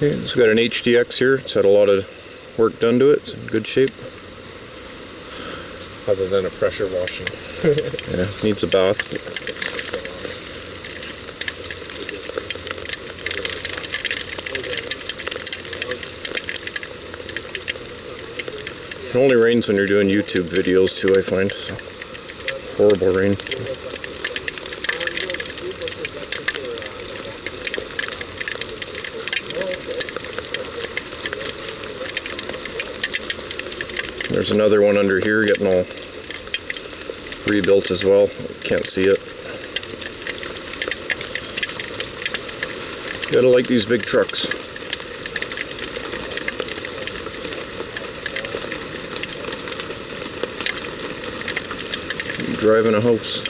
Okay, it's got an HDX here. It's had a lot of work done to it. It's in good shape. Other than a pressure washing. Yeah, needs a bath. It only rains when you're doing YouTube videos too, I find. So, horrible rain. There's another one under here getting all rebuilt as well. Can't see it. Gotta like these big trucks. Driving a house.